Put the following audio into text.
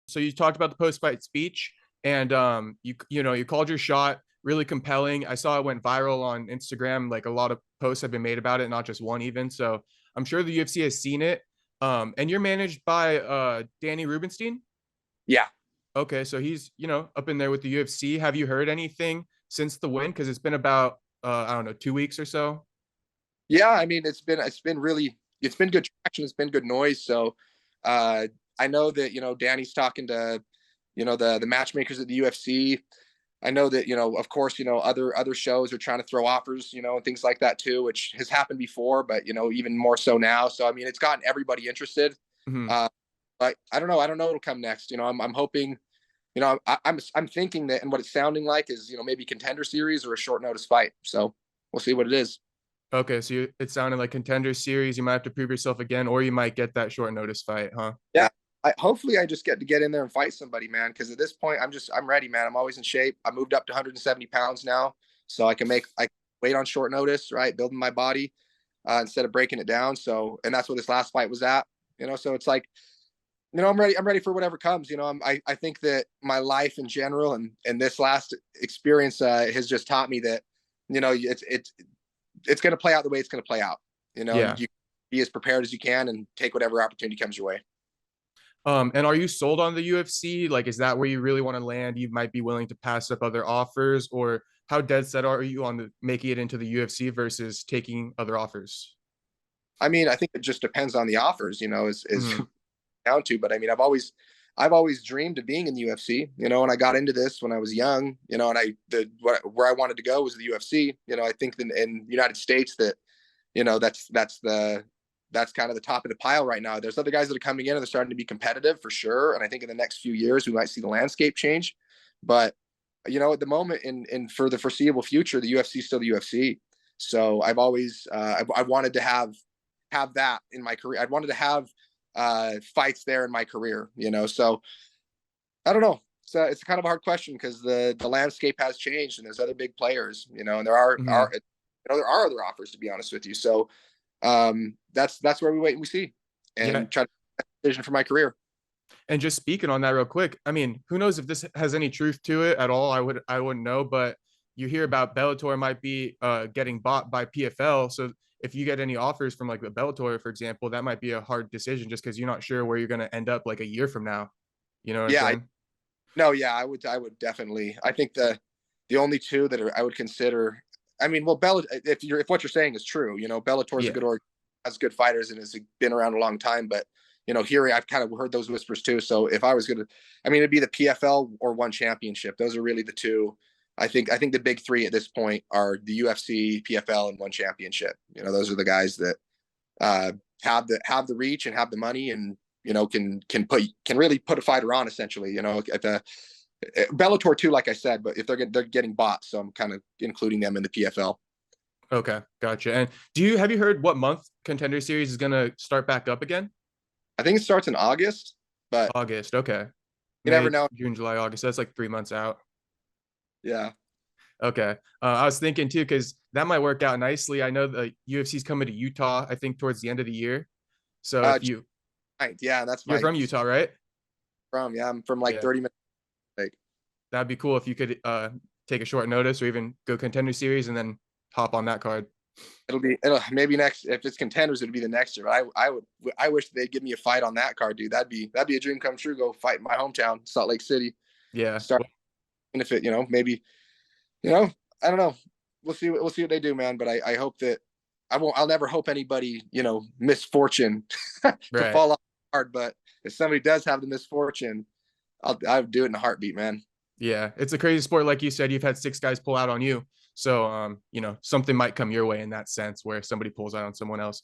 So you talked about the post-fight speech, and you called your shot really compelling. I saw it went viral on Instagram. Like a lot of posts have been made about it, not just one even. So I'm sure the UFC has seen it. And you're managed by Danny Rubenstein. Yeah. Okay, so he's up in there with the UFC. Have you heard anything since the win? Because it's been about I don't know, 2 weeks or so. Yeah, I mean it's been good traction, it's been good noise. So uh I know that, Danny's talking to, the matchmakers at the UFC. I know that, of course, other shows are trying to throw offers, and things like that too, which has happened before, but even more so now. So I mean, it's gotten everybody interested. Mhm. Uh but I don't know what'll come next. I'm hoping, I'm thinking that, and what it's sounding like is, maybe contender series or a short notice fight. So we'll see what it is. Okay, so it sounded like contender series. You might have to prove yourself again, or you might get that short notice fight, huh? Yeah. Hopefully I just get to get in there and fight somebody, man. Because at this point, I'm ready, man. I'm always in shape. I moved up to 170 pounds now, so I wait on short notice, right? Building my body instead of breaking it down. So, and that's what this last fight was at. So it's like, I'm ready. I'm ready for whatever comes. I think that my life in general and this last experience has just taught me that, it's going to play out the way it's going to play out. Yeah. You be as prepared as you can and take whatever opportunity comes your way. And are you sold on the UFC? Like, is that where you really want to land? You might be willing to pass up other offers, or how dead set are you on making it into the UFC versus taking other offers? I mean, I think it just depends on the offers, is Hmm. down to. But I mean, I've always dreamed of being in the UFC, and I got into this when I was young, and where I wanted to go was the UFC. I think that in the United States that, that's kind of the top of the pile right now. There's other guys that are coming in and they're starting to be competitive for sure. And I think in the next few years we might see the landscape change. But at the moment and for the foreseeable future, the UFC is still the UFC. So I've always I wanted to have that in my career. I wanted to have fights there in my career, So I don't know. It's kind of a hard question because the landscape has changed and there's other big players, and Hmm. there are other offers, to be honest with you. So that's where we wait and we see Yeah. and try to make a decision for my career. And just speaking on that real quick, I mean, who knows if this has any truth to it at all? I wouldn't know, but you hear about Bellator might be getting bought by PFL. So if you get any offers from like the Bellator, for example, that might be a hard decision just because you're not sure where you're going to end up like a year from now. You know what I'm Yeah, saying? no, yeah, I would definitely. I think the only two that I would consider. I mean, well, if what you're saying is true, Bellator is a Yeah. good has good fighters and has been around a long time. But here I've kind of heard those whispers too. So if I was gonna, I mean, it'd be the PFL or one championship. Those are really the two. I think the big three at this point are the UFC, PFL, and one championship. Those are the guys that uh, have the reach and have the money and can really put a fighter on essentially. At the Bellator too, like I said, but if they're getting bought, so I'm kind of including them in the PFL. Okay. Gotcha. And have you heard what month Contender Series is going to start back up again? I think it starts in August, but August. Okay. you never May, know. June, July, August. That's like 3 months out. Yeah. Okay. I was thinking too, because that might work out nicely. I know the UFC's coming to Utah, I think towards the end of the year. So Uh, if yeah, that's you're my from Utah, right? from. Yeah, I'm from like Yeah. 30 minutes. Like, That'd be cool if you could take a short notice or even go Contender Series and then hop on that card. it'll maybe next if it's contenders, it'll be the next year. But I wish they'd give me a fight on that card, dude. That'd be a dream come true. Go fight in my hometown, Salt Lake City. Yeah. Start, and if it, maybe, you know, I don't know. We'll see what they do, man. But I hope that I'll never hope anybody, misfortune to Right. fall off hard. But if somebody does have the misfortune, I'll do it in a heartbeat, man. Yeah. It's a crazy sport. Like you said, you've had 6 guys pull out on you. So, something might come your way in that sense where somebody pulls out on someone else.